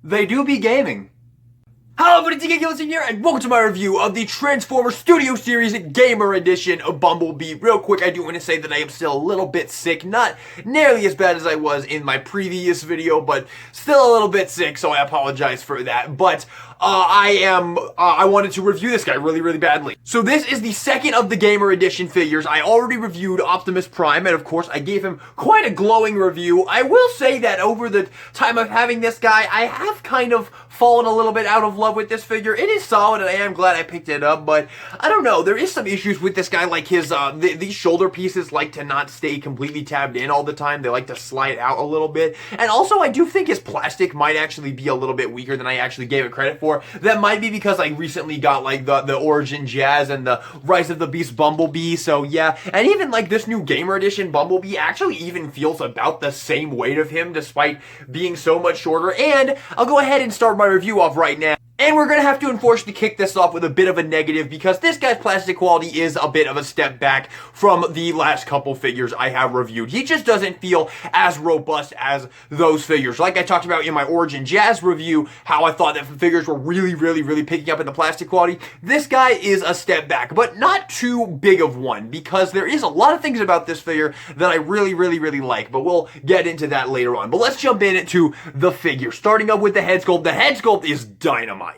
They do be gaming. Hello everybody, TK Gilson here, and welcome to my review of the Transformers Studio Series Gamer Edition of Bumblebee. Real quick, I do want to say that I am still a little bit sick, not nearly as bad as I was in my previous video, but still a little bit sick, so I apologize for that. But I wanted to review this guy really badly. So this is the second of the Gamer Edition figures. I already reviewed Optimus Prime, and of course I gave him quite a glowing review. I will say that over the time of having this guy, I have kind of fallen a little bit out of love with this figure. It is solid, and I am glad I picked it up, but I don't know, there is some issues with this guy, like his, these shoulder pieces like to not stay completely tabbed in all the time. They like to slide out a little bit, and also I do think his plastic might actually be a little bit weaker than I actually gave it credit for. That might be because I recently got like the Origin Jazz and the Rise of the Beast Bumblebee, so yeah. And even like this new Gamer Edition Bumblebee actually even feels about the same weight of him despite being so much shorter. And I'll go ahead and start my review off right now. And we're going to have to unfortunately kick this off with a bit of a negative because this guy's plastic quality is a bit of a step back from the last couple figures I have reviewed. He just doesn't feel as robust as those figures. Like I talked about in my Origin Jazz review, how I thought that figures were really picking up in the plastic quality. This guy is a step back, but not too big of one because there is a lot of things about this figure that I really like, but we'll get into that later on. But let's jump into the figure, starting up with the head sculpt. The head sculpt is dynamite.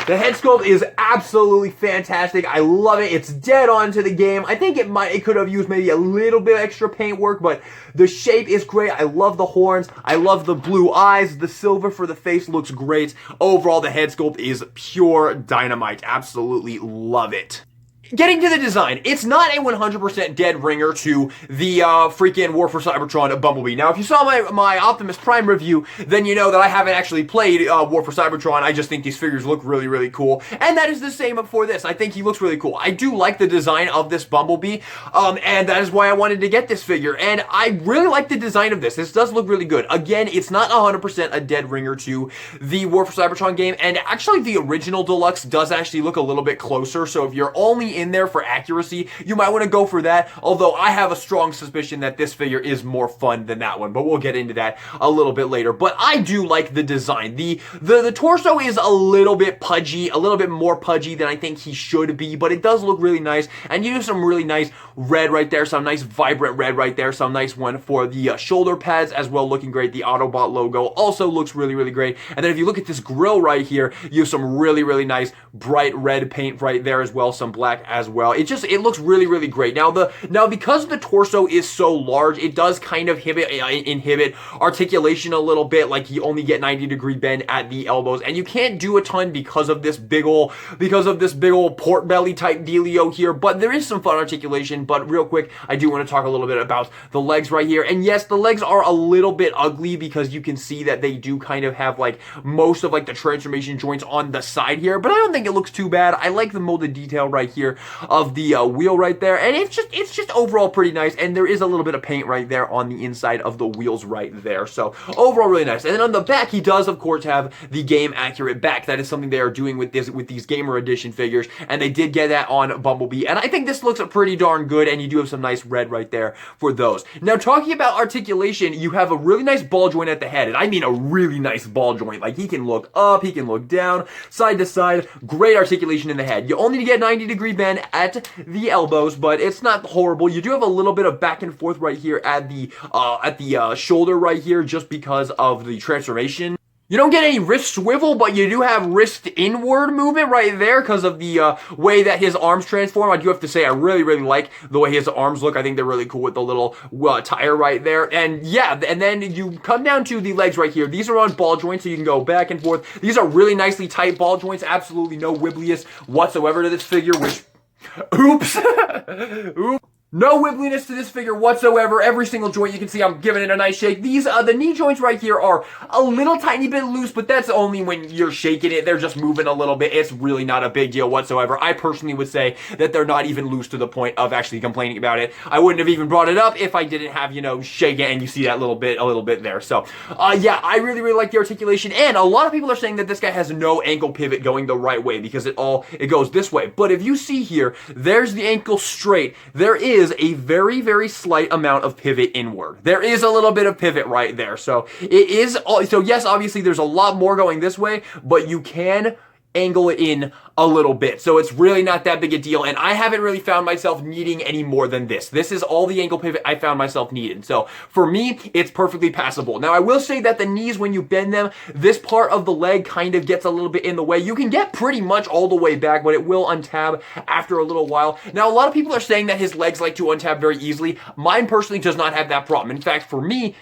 The head sculpt is absolutely fantastic. I love it. It's dead on to the game. I think it could have used maybe a little bit of extra paint work, but the shape is great. I love the horns. I love the blue eyes. The silver for the face looks great. Overall, the head sculpt is pure dynamite. Absolutely love it. Getting to the design, it's not a 100% dead ringer to the freaking War for Cybertron Bumblebee. Now, if you saw my Optimus Prime review, then you know that I haven't actually played War for Cybertron. I just think these figures look really cool. And that is the same for this. I think he looks really cool. I do like the design of this Bumblebee, and that is why I wanted to get this figure. And I really like the design of this. This does look really good. Again, it's not 100% a dead ringer to the War for Cybertron game, and actually the original Deluxe does actually look a little bit closer, so if you're only in there for accuracy, you might want to go for that, although I have a strong suspicion that this figure is more fun than that one, but we'll get into that a little bit later. But I do like the design. The torso is a little bit pudgy, a little bit more pudgy than I think he should be, but it does look really nice, and you do some really nice red right there, some nice vibrant red right there, some nice one for the shoulder pads as well, looking great. The Autobot logo also looks really great, and then if you look at this grill right here, you have some really nice bright red paint right there as well, some black as well. It looks really great. Now because the torso is so large, it does kind of inhibit articulation a little bit. Like you only get 90-degree bend at the elbows, and you can't do a ton because of this big ol' pork belly type dealio here. But there is some fun articulation. But real quick, I do want to talk a little bit about the legs right here. And yes, the legs are a little bit ugly because you can see that they do kind of have like most of like the transformation joints on the side here. But I don't think it looks too bad. I like the molded detail right here of the wheel right there, and it's just overall pretty nice, and there is a little bit of paint right there on the inside of the wheels right there, so overall really nice. And then on the back, he does of course have the game accurate back. That is something they are doing with these Gamer Edition figures, and they did get that on Bumblebee, and I think this looks pretty darn good, and you do have some nice red right there for those. Now talking about articulation, you have a really nice ball joint at the head, and I mean a really nice ball joint. Like he can look up, he can look down, side to side, great articulation in the head. You only get 90-degree bend at the elbows, but it's not horrible. You do have a little bit of back and forth right here at the shoulder right here, just because of the transformation. You don't get any wrist swivel, but you do have wrist inward movement right there because of the way that his arms transform. I do have to say I really like the way his arms look. I think they're really cool with the little tire right there. And yeah, and then you come down to the legs right here. These are on ball joints, so you can go back and forth. These are really nicely tight ball joints. Absolutely no wibbliness whatsoever to this figure, which... Oops. Oops. No wibbliness to this figure whatsoever. Every single joint you can see, I'm giving it a nice shake. These, the knee joints right here are a little tiny bit loose, but that's only when you're shaking it. They're just moving a little bit. It's really not a big deal whatsoever. I personally would say that they're not even loose to the point of actually complaining about it. I wouldn't have even brought it up if I didn't have, you know, shake it and you see that a little bit there. So, yeah, I really like the articulation, and a lot of people are saying that this guy has no ankle pivot going the right way because it goes this way. But if you see here, there's the ankle straight. There is is a very, very slight amount of pivot inward. There is a little bit of pivot right there. So it is, so yes, obviously there's a lot more going this way, but you can angle it in a little bit. So it's really not that big a deal. And I haven't really found myself needing any more than this. This is all the ankle pivot I found myself needing. So for me, it's perfectly passable. Now I will say that the knees, when you bend them, this part of the leg kind of gets a little bit in the way. You can get pretty much all the way back, but it will untab after a little while. Now a lot of people are saying that his legs like to untab very easily. Mine personally does not have that problem. In fact, for me,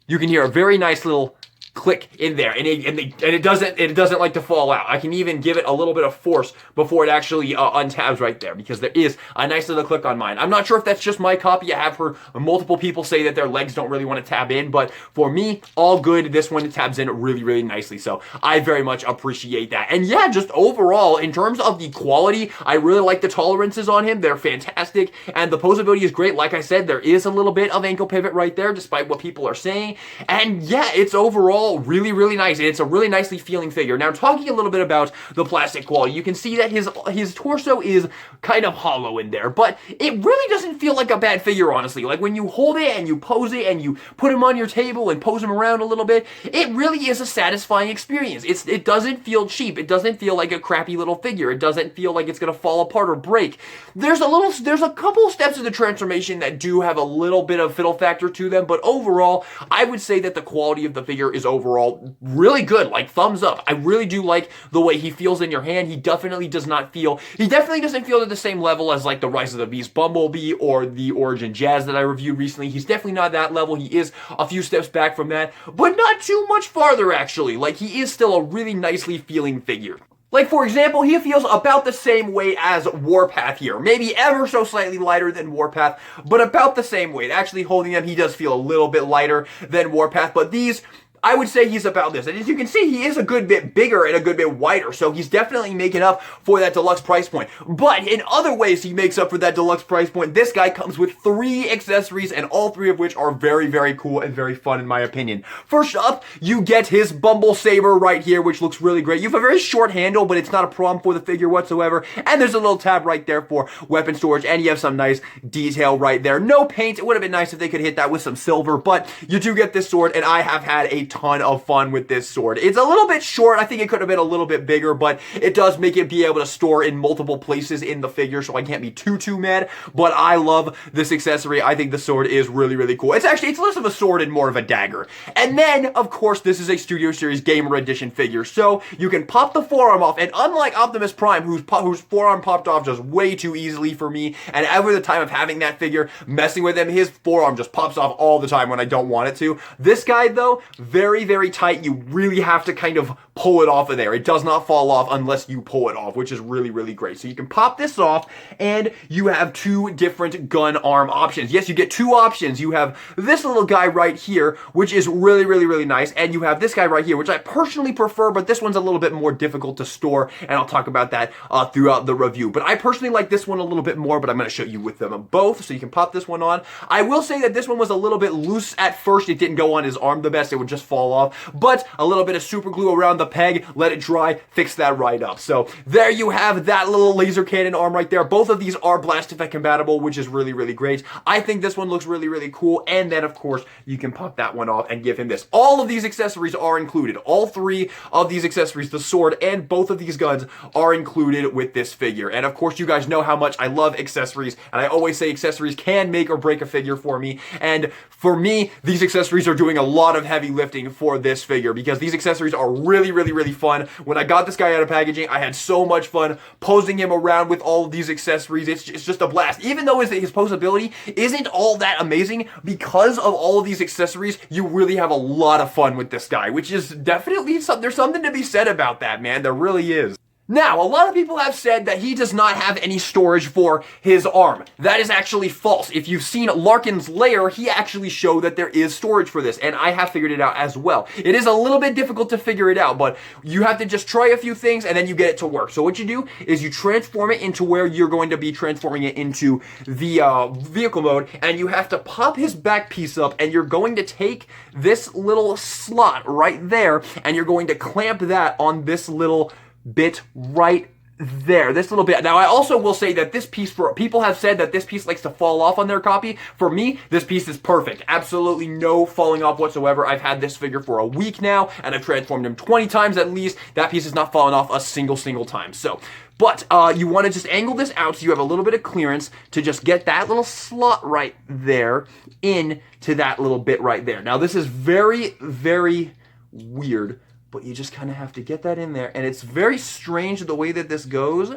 you can hear a very nice little click in there, and it doesn't like to fall out. I can even give it a little bit of force before it actually untabs right there, because there is a nice little click on mine. I'm not sure if that's just my copy. I have heard multiple people say that their legs don't really want to tab in, but for me, all good. This one tabs in really, really nicely, so I very much appreciate that. And yeah, just overall, in terms of the quality, I really like the tolerances on him. They're fantastic, and the posability is great. Like I said, there is a little bit of ankle pivot right there, despite what people are saying, and yeah, it's overall really, really nice, and it's a really nicely feeling figure. Now, talking a little bit about the plastic quality, you can see that his torso is kind of hollow in there, but it really doesn't feel like a bad figure, honestly. Like, when you hold it and you pose it and you put him on your table and pose him around a little bit, it really is a satisfying experience. It doesn't feel cheap. It doesn't feel like a crappy little figure. It doesn't feel like it's gonna fall apart or break. There's a couple steps of the transformation that do have a little bit of fiddle factor to them, but overall, I would say that the quality of the figure is overall really good, like thumbs up. I really do like the way he feels in your hand. He definitely doesn't feel to the same level as like the Rise of the Beast Bumblebee or the Origin Jazz that I reviewed recently. He's definitely not that level. He is a few steps back from that, but not too much farther actually. Like, he is still a really nicely feeling figure. Like, for example, he feels about the same weight as Warpath here. Maybe ever so slightly lighter than Warpath, but about the same weight. Actually, holding them, he does feel a little bit lighter than Warpath, but these, I would say he's about this. And as you can see, he is a good bit bigger and a good bit wider, so he's definitely making up for that deluxe price point. But in other ways, he makes up for that deluxe price point. This guy comes with 3 accessories, and all 3 of which are very, very cool and very fun in my opinion. First up, you get his Bumble Saber right here, which looks really great. You have a very short handle, but it's not a problem for the figure whatsoever. And there's a little tab right there for weapon storage, and you have some nice detail right there. No paint. It would have been nice if they could hit that with some silver, but you do get this sword, and I have had a ton of fun with this sword. It's a little bit short. I think it could have been a little bit bigger, but it does make it be able to store in multiple places in the figure, so I can't be too mad. But I love this accessory. I think the sword is really, really cool. It's less of a sword and more of a dagger. And then, of course, this is a Studio Series Gamer Edition figure, so you can pop the forearm off, and unlike Optimus Prime, whose forearm popped off just way too easily for me, and over the time of having that figure, messing with him, his forearm just pops off all the time when I don't want it to. This guy, though, very, very tight. You really have to kind of pull it off of there. It does not fall off unless you pull it off, which is really, really great. So you can pop this off, and you have 2 different gun arm options. Yes, you get 2 options. You have this little guy right here, which is really, really, really nice, and you have this guy right here, which I personally prefer, but this one's a little bit more difficult to store, and I'll talk about that throughout the review. But I personally like this one a little bit more, but I'm going to show you with them both, so you can pop this one on. I will say that this one was a little bit loose at first. It didn't go on his arm the best. It would just fall off, but a little bit of super glue around the peg, let it dry, fix that right up. So there you have that little laser cannon arm right there. Both of these are blast effect compatible, which is really, really great. I think this one looks really, really cool. And then, of course, you can pop that one off and give him this. All of these accessories are included. All 3 of these accessories, the sword and both of these guns, are included with this figure. And of course, you guys know how much I love accessories, and I always say accessories can make or break a figure for me. And for me, these accessories are doing a lot of heavy lifting for this figure, because these accessories are really, really, really fun. When I got this guy out of packaging, I had so much fun posing him around with all of these accessories. It's just a blast. Even though his posability isn't all that amazing, because of all of these accessories, you really have a lot of fun with this guy, which is definitely there's something to be said about that, man. There really is. Now, a lot of people have said that he does not have any storage for his arm. That is actually false. If you've seen Larkin's Lair, he actually showed that there is storage for this, and I have figured it out as well. It is a little bit difficult to figure it out, but you have to just try a few things, and then you get it to work. So what you do is you transform it into where you're going to be transforming it into the vehicle mode, and you have to pop his back piece up, and you're going to take this little slot right there, and you're going to clamp that on this little bit right there, this little bit. Now, I also will say that this piece, for people have said that this piece likes to fall off on their copy. For me, this piece is perfect. Absolutely no falling off whatsoever. I've had this figure for a week now, and I've transformed him 20 times at least. That piece has not fallen off a single time. So, but you want to just angle this out so you have a little bit of clearance to just get that little slot right there into that little bit right there. Now, this is very, very weird, but you just kind of have to get that in there. And it's very strange the way that this goes,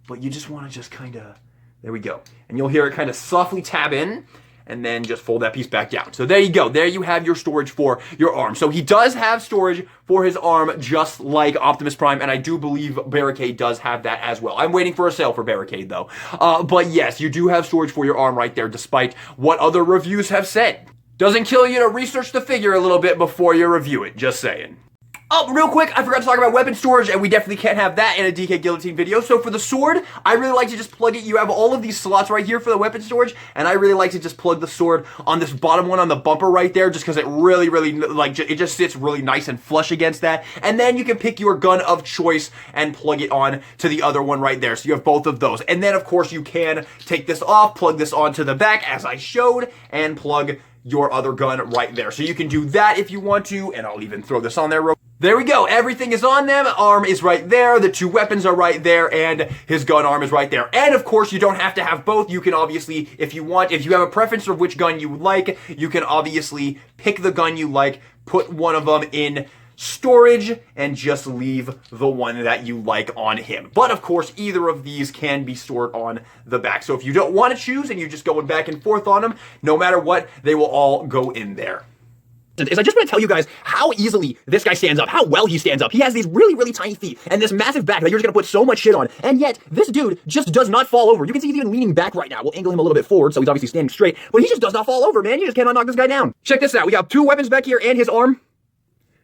but you just want to just kind of, there we go. And you'll hear it kind of softly tab in, and then just fold that piece back down. So there you go. There you have your storage for your arm. So he does have storage for his arm, just like Optimus Prime, and I do believe Barricade does have that as well. I'm waiting for a sale for Barricade, though. But yes, you do have storage for your arm right there, despite what other reviews have said. Doesn't kill you to research the figure a little bit before you review it, just saying. Oh, real quick, I forgot to talk about weapon storage, and we definitely can't have that in a DK Guillotine video. So for the sword, I really like to just plug it. You have all of these slots right here for the weapon storage, and I really like to just plug the sword on this bottom one on the bumper right there, just because it really, like, it just sits really nice and flush against that. And then you can pick your gun of choice and plug it on to the other one right there. So you have both of those. And then, of course, you can take this off, plug this onto the back, as I showed, and plug your other gun right there. So you can do that if you want to, and I'll even throw this on there. There we go. Everything is on them. Arm is right there. The two weapons are right there, and his gun arm is right there. And of course, you don't have to have both. You can obviously, if you want, if you have a preference of which gun you like, you can obviously pick the gun you like, put one of them in storage, and just leave the one that you like on him. But of course, either of these can be stored on the back. So if you don't want to choose and you're just going back and forth on them, no matter what, they will all go in there. Is I just want to tell you guys how easily this guy stands up, how well he stands up. He has these really, really tiny feet and this massive back that you're just going to put so much shit on. And yet, this dude just does not fall over. You can see he's even leaning back right now. We'll angle him a little bit forward, so he's obviously standing straight. But he just does not fall over, man. You just cannot knock this guy down. Check this out. We got two weapons back here and his arm.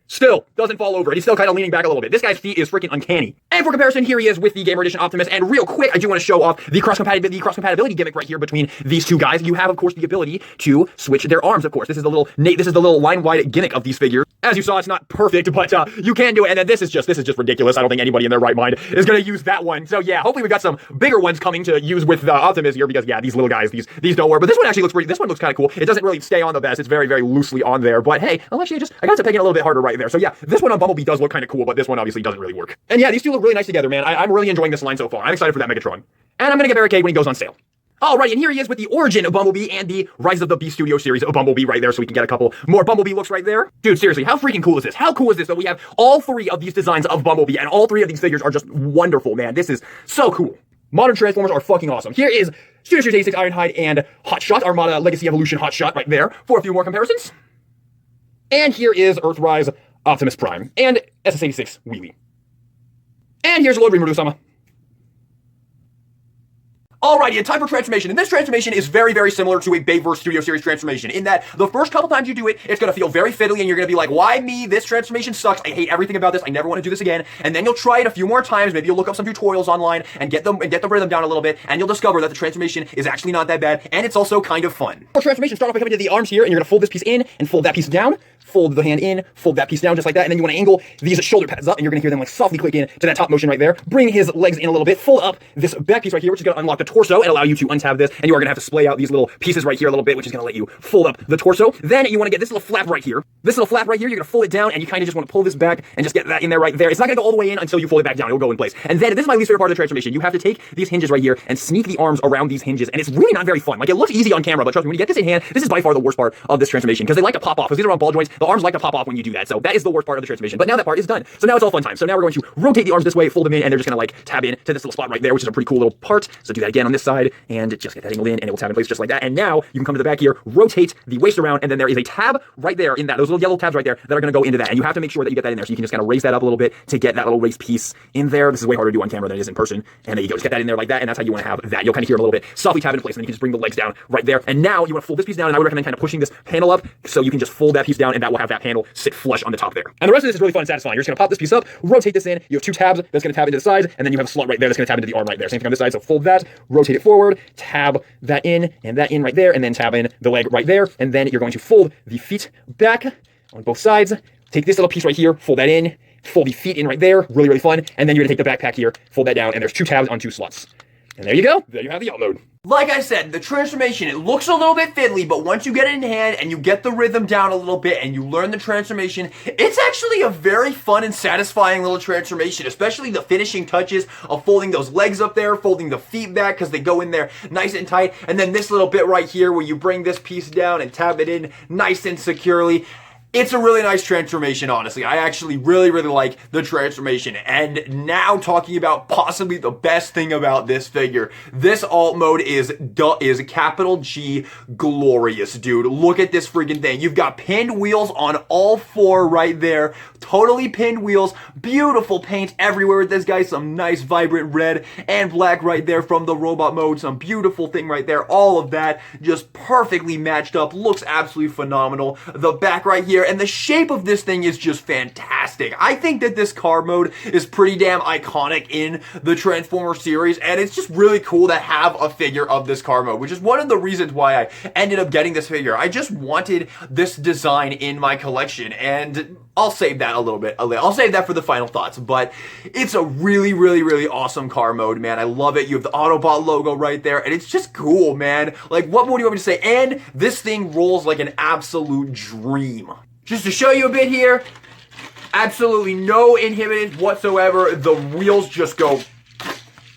Still doesn't fall over. He's still kind of leaning back a little bit. This guy's feet is freaking uncanny. And for comparison, here he is with the Gamer Edition Optimus. And real quick, I do want to show off the cross-compatibility gimmick right here between these two guys. You have, of course, the ability to switch their arms, of course. This is the little line-wide gimmick of these figures. As you saw, it's not perfect, but you can do it. And then this is just ridiculous. I don't think anybody in their right mind is going to use that one. So yeah, hopefully we got some bigger ones coming to use with Optimus here, because yeah, these little guys, these don't work. But this one actually looks pretty. This one looks kind of cool. It doesn't really stay on the vest. It's very, very loosely on there. But hey, I got to peg it a little bit harder right there. So yeah, this one on Bumblebee does look kind of cool, but this one obviously doesn't really work. And yeah, these two look really nice together, man. I'm really enjoying this line so far. I'm excited for that Megatron. And I'm gonna get Barricade when he goes on sale. Alright, and here he is with the origin of Bumblebee and the Rise of the Beast Studio series of Bumblebee right there, so we can get a couple more Bumblebee looks right there. Dude, seriously, how freaking cool is this? How cool is this that we have all three of these designs of Bumblebee, and all three of these figures are just wonderful, man. This is so cool. Modern Transformers are fucking awesome. Here is Studio Series 86 Ironhide and Hotshot, Armada Legacy Evolution Hotshot right there for a few more comparisons. And here is Earthrise Optimus Prime and SS86 Wheelie. And here's Lord Reamer. Alrighty, and time for transformation. And this transformation is very, very similar to a Bayverse Studio Series transformation in that the first couple times you do it, it's going to feel very fiddly and you're going to be like, why me? This transformation sucks. I hate everything about this. I never want to do this again. And then you'll try it a few more times. Maybe you'll look up some tutorials online and get the rhythm down a little bit, and you'll discover that the transformation is actually not that bad, and it's also kind of fun. For transformation, start off by coming to the arms here, and you're going to fold this piece in and fold that piece down. Fold the hand in, fold that piece down just like that, and then you want to angle these shoulder pads up, and you're going to hear them like softly click in to that top motion right there. Bring his legs in a little bit, fold up this back piece right here, which is going to unlock the torso and allow you to untab this, and you are going to have to splay out these little pieces right here a little bit, which is going to let you fold up the torso. Then you want to get this little flap right here. This little flap right here, you're going to fold it down, and you kind of just want to pull this back and just get that in there right there. It's not going to go all the way in until you fold it back down. It'll go in place. And then, this is my least favorite part of the transformation. You have to take these hinges right here and sneak the arms around these hinges, and it's really not very fun. Like, it looks easy on camera, but trust me, when you get this in hand, this is by far the worst part of this transformation, because they like to pop off, because these are on ball joints. The arms like to pop off when you do that, so that is the worst part of the transformation. But now that part is done, so now it's all fun time. So now we're going to rotate the arms this way, fold them in, and they're just gonna like tab in to this little spot right there, which is a pretty cool little part. So do that again on this side, and just get that angled in, and it will tab in place just like that. And now you can come to the back here, rotate the waist around, and then there is a tab right there in that, those little yellow tabs right there that are gonna go into that, and you have to make sure that you get that in there. So you can just kind of raise that up a little bit to get that little raised piece in there. This is way harder to do on camera than it is in person. And there you go, just get that in there like that, and that's how you want to have that. You'll kind of hear it a little bit softly tab into place, and then you can just bring the legs down right there. And now you want to fold this piece down, and I would recommend kind of pushing this panel up so you can just fold that piece down, and that will have that panel sit flush on the top there. And the rest of this is really fun and satisfying. You're just gonna pop this piece up, rotate this in. You have two tabs that's gonna tab into the sides, and then you have a slot right there that's gonna tab into the arm right there. Same thing on this side. So fold that, rotate it forward, tab that in and that in right there, and then tab in the leg right there. And then you're going to fold the feet back on both sides. Take this little piece right here, fold that in, fold the feet in right there, really, really fun. And then you're gonna take the backpack here, fold that down, and there's 2 tabs on 2 slots. And there you go. There you have the alt mode. Like I said, the transformation, it looks a little bit fiddly, but once you get it in hand and you get the rhythm down a little bit and you learn the transformation, it's actually a very fun and satisfying little transformation, especially the finishing touches of folding those legs up there, folding the feet back because they go in there nice and tight, and then this little bit right here where you bring this piece down and tap it in nice and securely. It's a really nice transformation, honestly. I actually really, really like the transformation. And now talking about possibly the best thing about this figure. This alt mode is capital G glorious, dude. Look at this freaking thing. You've got pinned wheels on all 4 right there. Totally pinned wheels. Beautiful paint everywhere with this guy. Some nice vibrant red and black right there from the robot mode. Some beautiful thing right there. All of that just perfectly matched up. Looks absolutely phenomenal. The back right here. And the shape of this thing is just fantastic. I think that this car mode is pretty damn iconic in the Transformers series, and it's just really cool to have a figure of this car mode, which is one of the reasons why I ended up getting this figure. I just wanted this design in my collection, and I'll save that a little bit. I'll save that for the final thoughts, but it's a really, really, really awesome car mode, man. I love it. You have the Autobot logo right there, and it's just cool, man. Like, what more do you want me to say? And this thing rolls like an absolute dream. Just to show you a bit here, absolutely no inhibitors whatsoever. The wheels just go,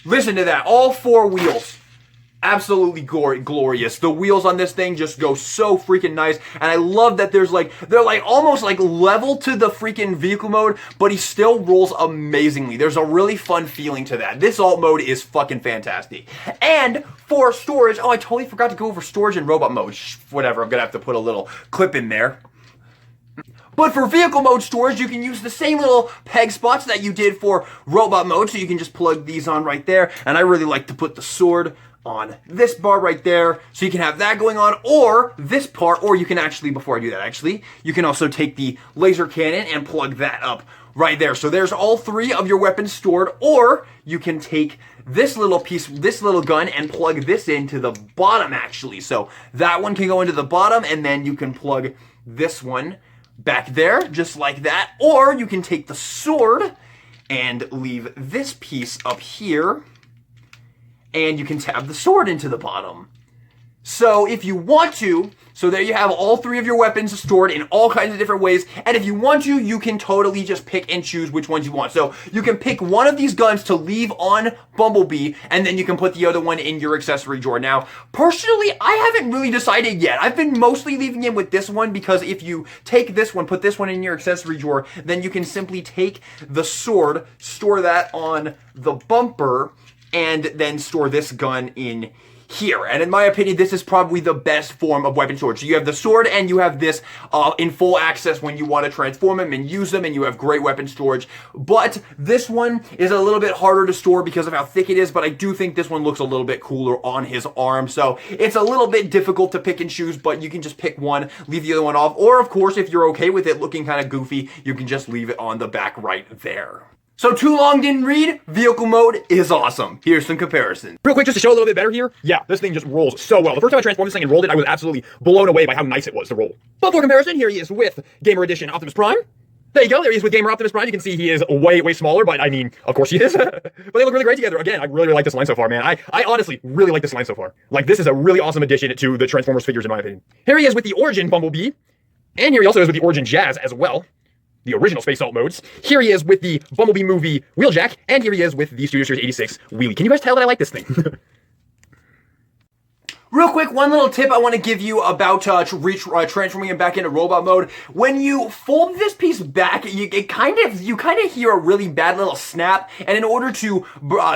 listen to that, all 4 wheels. Absolutely glorious. The wheels on this thing just go so freaking nice, and I love that they're like almost like level to the freaking vehicle mode, but he still rolls amazingly. There's a really fun feeling to that. This alt mode is fucking fantastic. And for storage, oh, I totally forgot to go over storage and robot mode. Whatever, I'm gonna have to put a little clip in there. But for vehicle mode storage, you can use the same little peg spots that you did for robot mode, so you can just plug these on right there. And I really like to put the sword on this bar right there, so you can have that going on, or this part, or you can actually, before I do that actually, you can also take the laser cannon and plug that up right there. So there's all 3 of your weapons stored, or you can take this little piece, this little gun, and plug this into the bottom actually. So that one can go into the bottom, and then you can plug this one back there, just like that. Or you can take the sword and leave this piece up here, and you can tab the sword into the bottom. So if you want to, so there you have all 3 of your weapons stored in all kinds of different ways, and if you want to, you can totally just pick and choose which ones you want. So you can pick one of these guns to leave on Bumblebee, and then you can put the other one in your accessory drawer. Now, personally, I haven't really decided yet. I've been mostly leaving it with this one, because if you take this one, put this one in your accessory drawer, then you can simply take the sword, store that on the bumper, and then store this gun in here. And in my opinion, this is probably the best form of weapon storage. So you have the sword and you have this in full access when you want to transform them and use them, and you have great weapon storage. But this one is a little bit harder to store because of how thick it is, but I do think this one looks a little bit cooler on his arm. So it's a little bit difficult to pick and choose, but you can just pick one, leave the other one off. Or of course, if you're okay with it looking kind of goofy, you can just leave it on the back right there. So too long didn't read, vehicle mode is awesome. Here's some comparisons. Real quick, just to show a little bit better here, yeah, this thing just rolls so well. The first time I transformed this thing and rolled it, I was absolutely blown away by how nice it was to roll. But for comparison, here he is with Gamer Edition Optimus Prime. There you go, there he is with Gamer Optimus Prime. You can see he is way, way smaller, but I mean, of course he is. But they look really great together. Again, I really, really like this line so far, man. I honestly really like this line so far. Like, this is a really awesome addition to the Transformers figures, in my opinion. Here he is with the Origin Bumblebee, and here he also is with the Origin Jazz as well. The original Space Alt modes. Here he is with the Bumblebee movie Wheeljack, and here he is with the Studio Series 86 Wheelie. Can you guys tell that I like this thing? Real quick, one little tip I want to give you about transforming him back into robot mode. When you fold this piece back, you kind of hear a really bad little snap. And in order to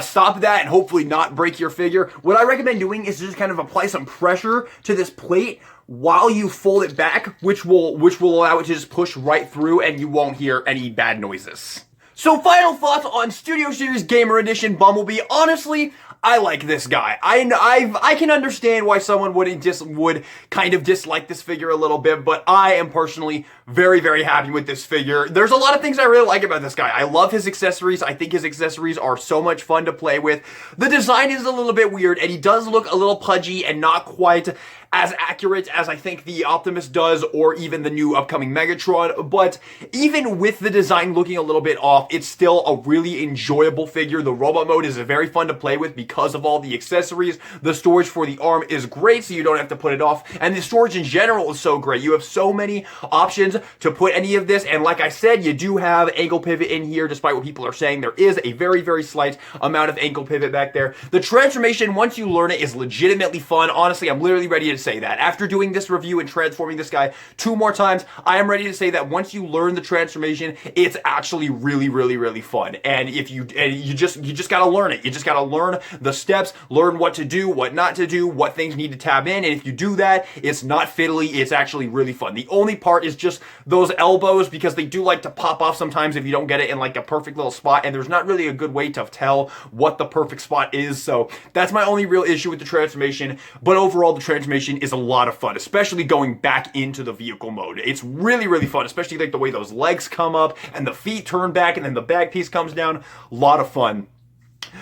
stop that and hopefully not break your figure, what I recommend doing is just kind of apply some pressure to this plate while you fold it back, which will allow it to just push right through, and you won't hear any bad noises. So final thoughts on Studio Series Gamer Edition Bumblebee. Honestly, I like this guy. I can understand why someone would kind of dislike this figure a little bit, but I am personally very, very happy with this figure. There's a lot of things I really like about this guy. I love his accessories. I think his accessories are so much fun to play with. The design is a little bit weird, and he does look a little pudgy and not quite as accurate as I think the Optimus does, or even the new upcoming Megatron, but even with the design looking a little bit off, it's still a really enjoyable figure. The robot mode is very fun to play with because of all the accessories. The storage for the arm is great, so you don't have to put it off, and the storage in general is so great. You have so many options to put any of this, and like I said, you do have ankle pivot in here, despite what people are saying. There is a very, very slight amount of ankle pivot back there. The transformation, once you learn it, is legitimately fun. Honestly, I'm literally ready to say that. After doing this review and transforming this guy 2 more times, I am ready to say that once you learn the transformation, it's actually really, really, really fun. And if you just gotta learn it. You just gotta learn the steps, learn what to do, what not to do, what things need to tab in, and if you do that, it's not fiddly, it's actually really fun. The only part is just those elbows, because they do like to pop off sometimes if you don't get it in like a perfect little spot, and there's not really a good way to tell what the perfect spot is, so that's my only real issue with the transformation. But overall, the transformation is a lot of fun, especially going back into the vehicle mode. It's really, really fun, especially like the way those legs come up and the feet turn back and then the back piece comes down. A lot of fun.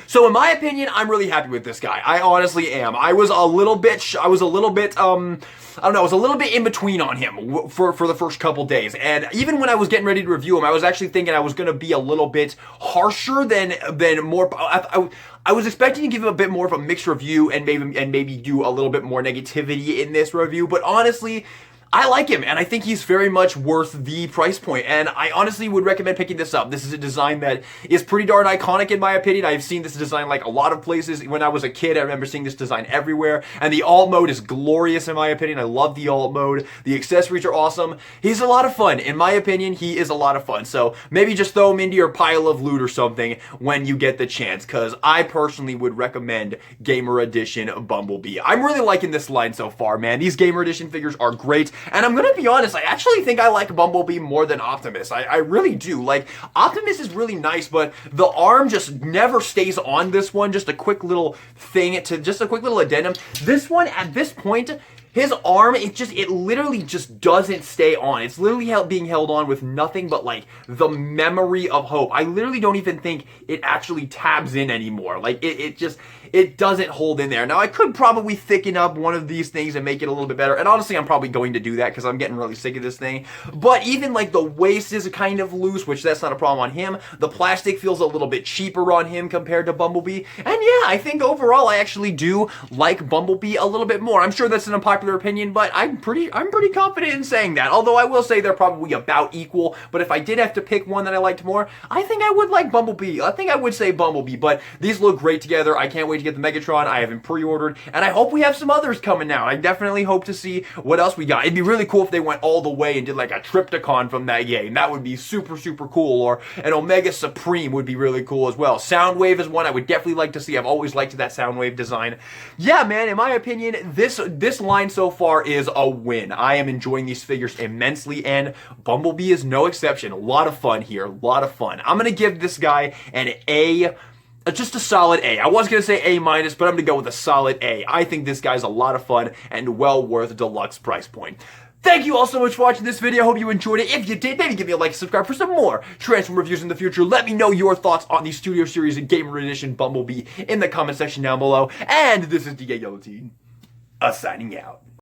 So in my opinion, I'm really happy with this guy. I honestly am. I was a little bit in between on him for the first couple days. And even when I was getting ready to review him, I was actually thinking I was going to be a little bit harsher than more. I was expecting to give him a bit more of a mixed review and maybe do a little bit more negativity in this review. But honestly, I like him, and I think he's very much worth the price point, and I honestly would recommend picking this up. This is a design that is pretty darn iconic in my opinion. I've seen this design like a lot of places. When I was a kid, I remember seeing this design everywhere, and the alt mode is glorious in my opinion. I love the alt mode. The accessories are awesome. He's a lot of fun. In my opinion, he is a lot of fun, so maybe just throw him into your pile of loot or something when you get the chance, because I personally would recommend Gamer Edition Bumblebee. I'm really liking this line so far, man. These Gamer Edition figures are great. And I'm gonna be honest, I actually think I like Bumblebee more than Optimus. I really do. Like, Optimus is really nice, but the arm just never stays on this one. Just a quick little thing, just a quick little addendum. This one, at this point, his arm, it literally just doesn't stay on. It's literally being held on with nothing but like the memory of hope. I literally don't even think it actually tabs in anymore. Like it doesn't hold in there. Now I could probably thicken up one of these things and make it a little bit better. And honestly, I'm probably going to do that because I'm getting really sick of this thing. But even like the waist is kind of loose, which that's not a problem on him. The plastic feels a little bit cheaper on him compared to Bumblebee. And yeah, I think overall I actually do like Bumblebee a little bit more. I'm sure that's an unpopular opinion, but I'm pretty confident in saying that. Although I will say they're probably about equal, but if I did have to pick one that I liked more, I think I would like Bumblebee. I think I would say Bumblebee, but these look great together. I can't wait to get the Megatron. I have him pre-ordered, and I hope we have some others coming out. I definitely hope to see what else we got. It'd be really cool if they went all the way and did like a Triptychon from that game. That would be super, super cool. Or an Omega Supreme would be really cool as well. Soundwave is one I would definitely like to see. I've always liked that Soundwave design. Yeah, man, in my opinion, this line so far is a win. I am enjoying these figures immensely, and Bumblebee is no exception. A lot of fun here. A lot of fun. I'm going to give this guy an A. Just a solid A. I was going to say A-, but I'm going to go with a solid A. I think this guy's a lot of fun and well worth a deluxe price point. Thank you all so much for watching this video. Hope you enjoyed it. If you did, maybe give me a like, subscribe for some more Transform reviews in the future. Let me know your thoughts on the Studio Series and Gamer Edition Bumblebee in the comment section down below. And this is DK Yellow Teen, signing out.